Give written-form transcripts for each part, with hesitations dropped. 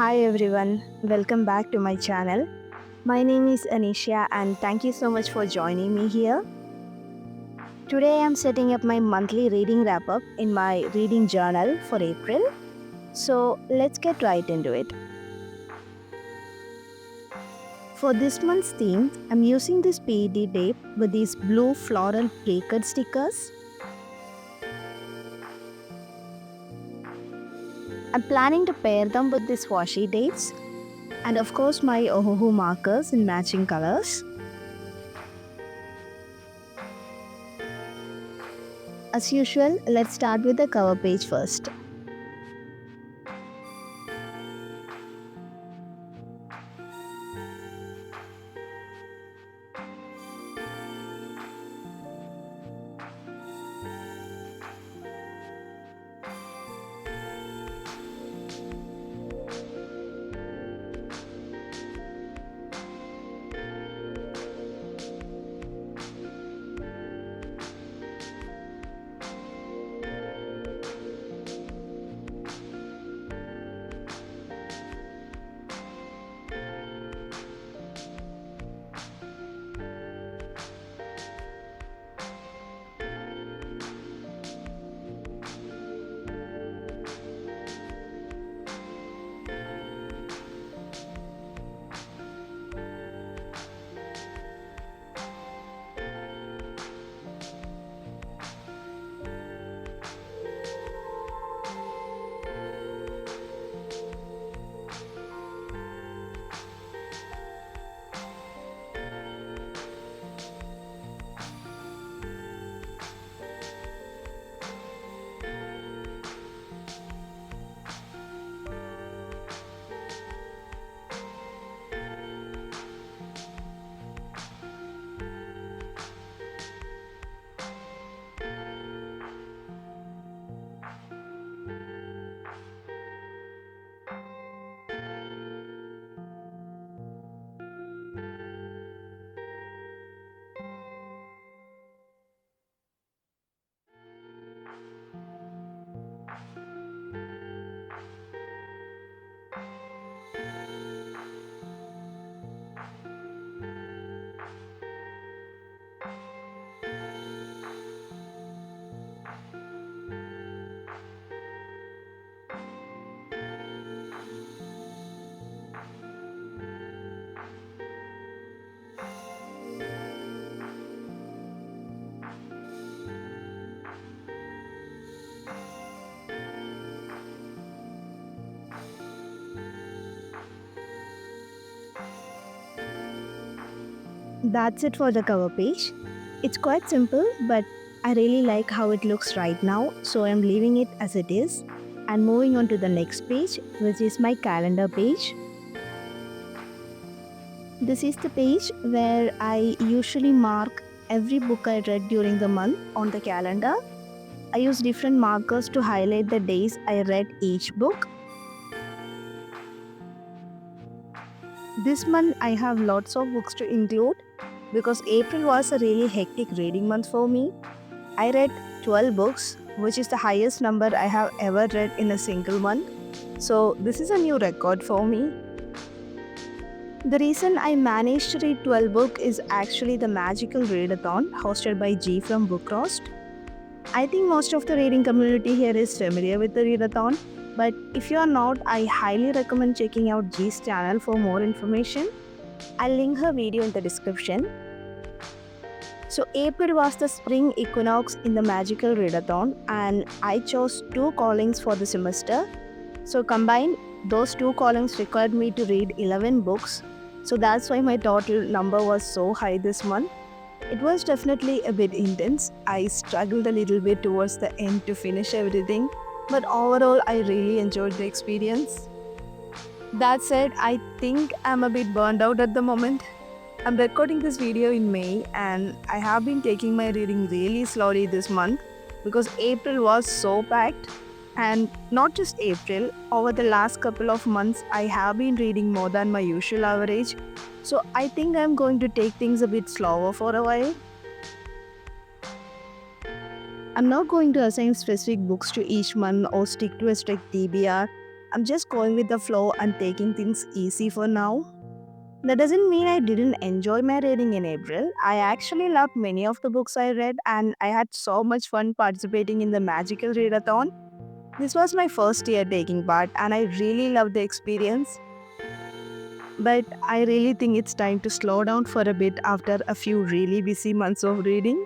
Hi everyone, welcome back to my channel. My name is Anisha and thank you so much for joining me here. Today I'm setting up my monthly reading wrap up in my reading journal for April. So let's get right into it. For this month's theme, I'm using this PET tape with these blue floral play-cut stickers. I'm planning to pair them with these washi tapes and of course my Ohuhu markers in matching colors. As usual, let's start with the cover page first. That's it for the cover page. It's quite simple, but I really like how it looks right now, so I'm leaving it as it is and moving on to the next page, which is my calendar page. This is the page where I usually mark every book I read during the month on the calendar. I use different markers to highlight the days I read each book. This month I have lots of books to include because April was a really hectic reading month for me. I read 12 books, which is the highest number I have ever read in a single month. So, this is a new record for me. The reason I managed to read 12 books is actually the magical Readathon hosted by G from Bookroast. I think most of the reading community here is familiar with the Readathon, but if you are not, I highly recommend checking out G's channel for more information. I'll link her video in the description. So April was the spring equinox in the magical Readathon and I chose 2 callings for the semester. So combined, those 2 callings required me to read 11 books. So that's why my total number was so high this month. It was definitely a bit intense. I struggled a little bit towards the end to finish everything. But overall, I really enjoyed the experience. That said, I think I'm a bit burned out at the moment. I'm recording this video in May and I have been taking my reading really slowly this month because April was so packed. And not just April, over the last couple of months, I have been reading more than my usual average. So I think I'm going to take things a bit slower for a while. I'm not going to assign specific books to each month or stick to a strict TBR. I'm just going with the flow and taking things easy for now. That doesn't mean I didn't enjoy my reading in April. I actually loved many of the books I read and I had so much fun participating in the magical readathon. This was my first year taking part and I really loved the experience. But I really think it's time to slow down for a bit after a few really busy months of reading.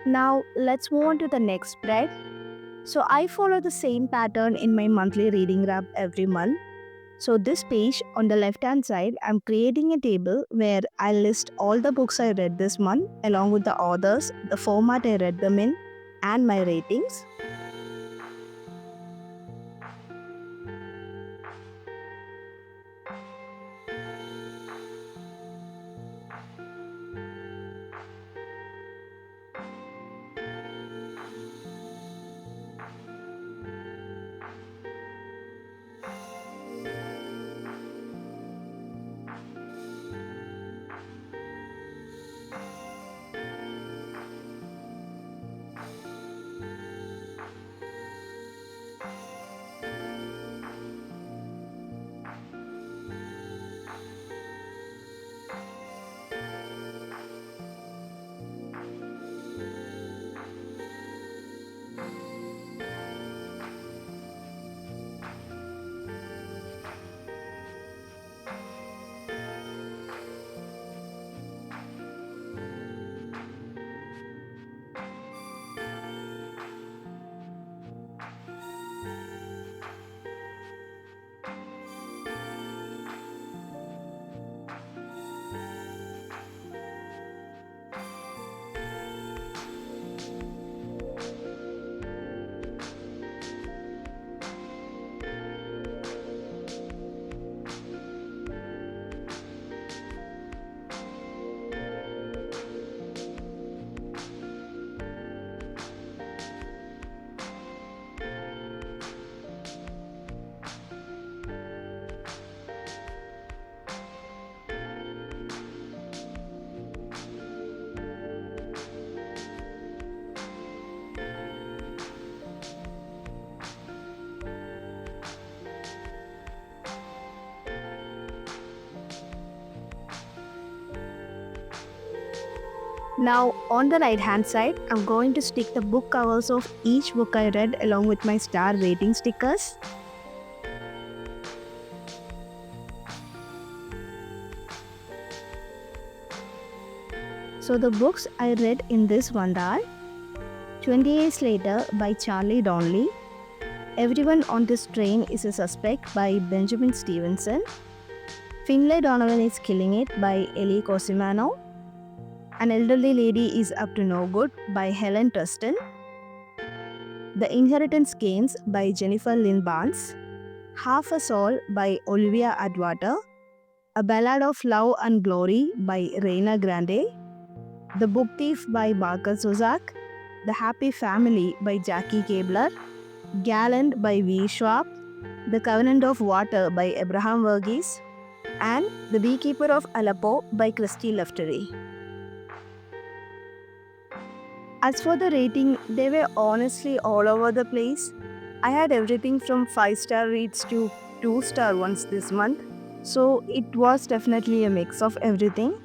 Now, let's move on to the next spread. So, I follow the same pattern in my monthly reading wrap every month. So, this page on the left hand side, I'm creating a table where I list all the books I read this month, along with the authors, the format I read them in, and my ratings. Now, on the right hand side, I'm going to stick the book covers of each book I read along with my star rating stickers. So, the books I read in this one are 20 Years Later by Charlie Donnelly, Everyone on This Train is a Suspect by Benjamin Stevenson, Finlay Donovan is Killing It by Ellie Cosimano, An Elderly Lady is Up to No Good by Helen Tustin, The Inheritance Games by Jennifer Lynn Barnes, Half a Soul by Olivia Atwater, A Ballad of Love and Glory by Reina Grande, The Book Thief by Barker Sozak, The Happy Family by Jackie Kabler, Gallant by V. Schwab, The Covenant of Water by Abraham Verghese, and The Beekeeper of Aleppo by Christy Leftery. As for the rating, they were honestly all over the place. I had everything from 5-star reads to 2-star ones this month, so it was definitely a mix of everything.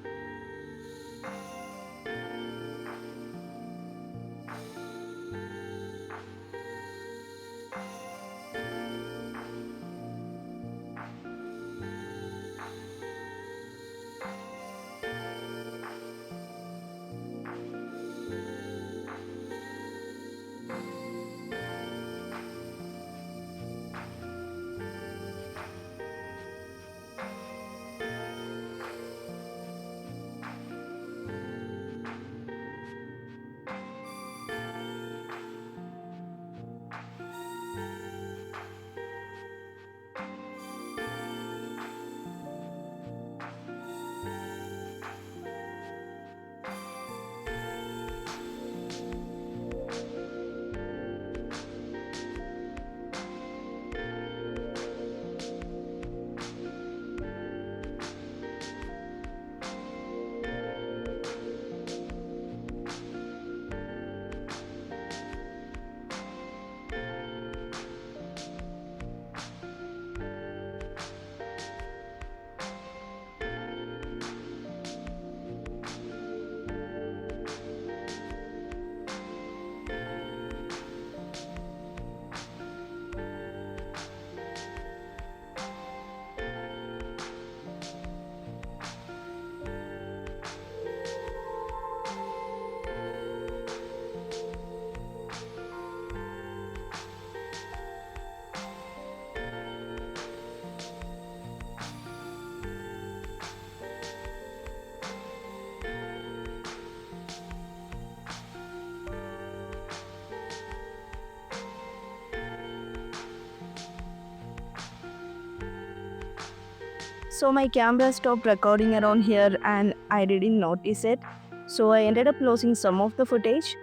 So my camera stopped recording around here and I didn't notice it. So I ended up losing some of the footage.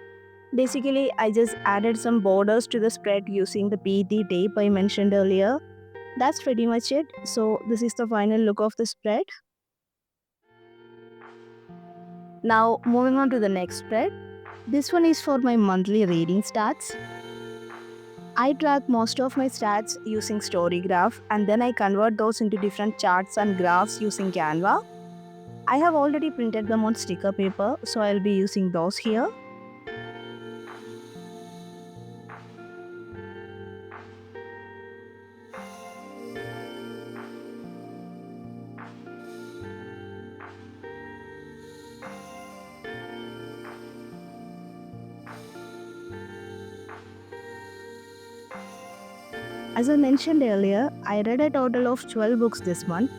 Basically, I just added some borders to the spread using the PET tape I mentioned earlier. That's pretty much it. So this is the final look of the spread. Now moving on to the next spread. This one is for my monthly reading stats. I track most of my stats using Storygraph and then I convert those into different charts and graphs using Canva. I have already printed them on sticker paper, so I'll be using those here. As I mentioned earlier, I read a total of 12 books this month,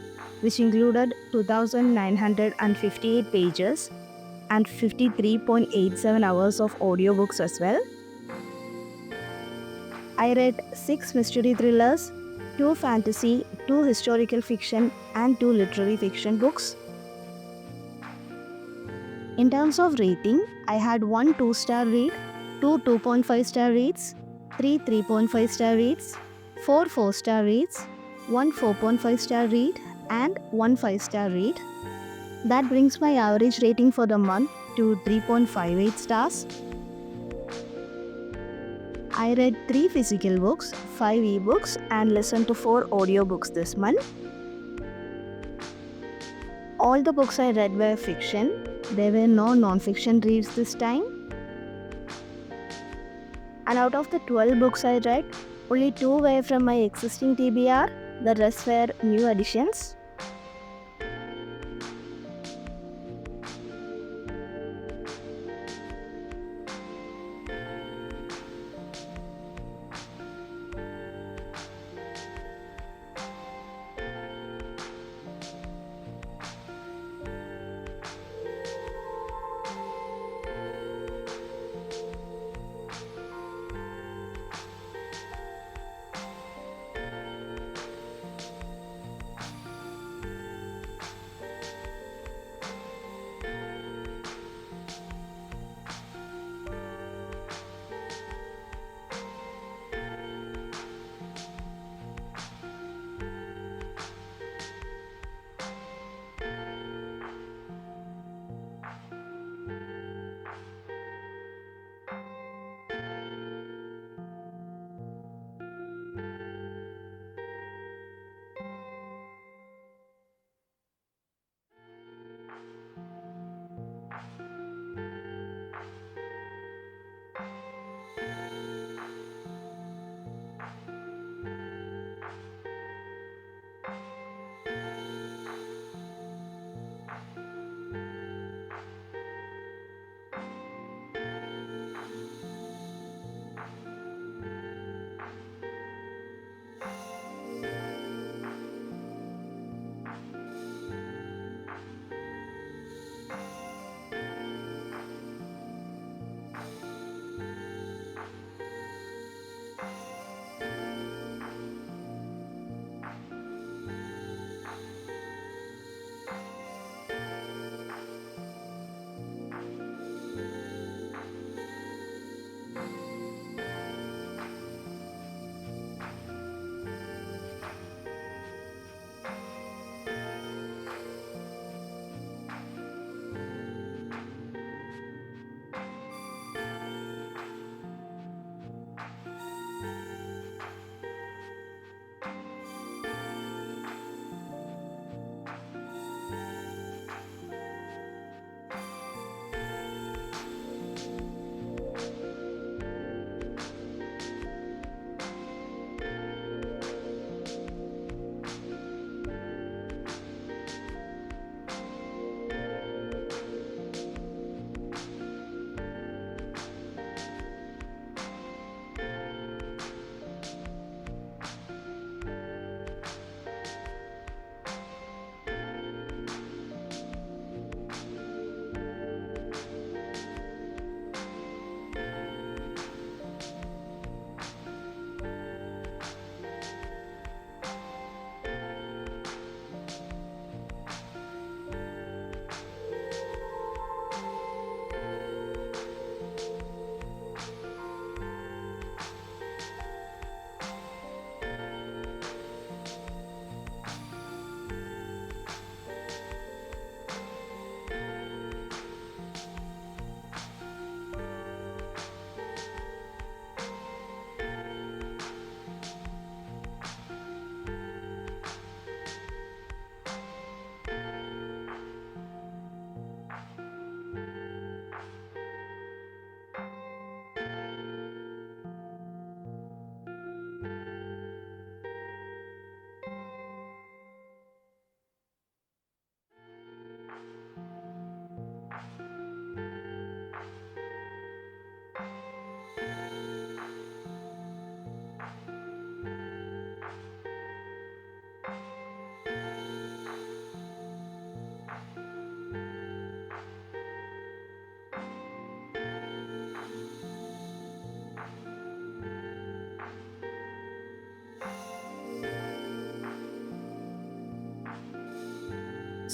which included 2,958 pages and 53.87 hours of audiobooks as well. I read 6 mystery thrillers, 2 fantasy, 2 historical fiction, and 2 literary fiction books. In terms of rating, I had 1 2-star read, 2 2.5-star reads, 3 3.5-star reads, 4 4-star reads, 1 4.5-star read, and 1 5-star read. That brings my average rating for the month to 3.58 stars. I read 3 physical books, 5 ebooks, and listened to 4 audiobooks this month. All the books I read were fiction. There were no non-fiction reads this time. And out of the 12 books I read, only 2 were from my existing TBR, the rest were new additions.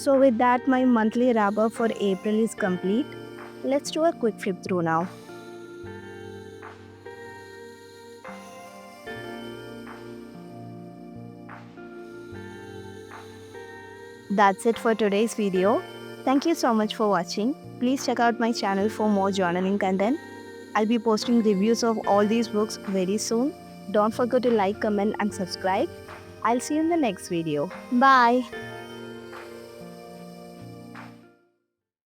So with that, my monthly wrap up for April is complete. Let's do a quick flip through now. That's it for today's video. Thank you so much for watching. Please check out my channel for more journaling content. I'll be posting reviews of all these books very soon. Don't forget to like, comment and subscribe. I'll see you in the next video. Bye.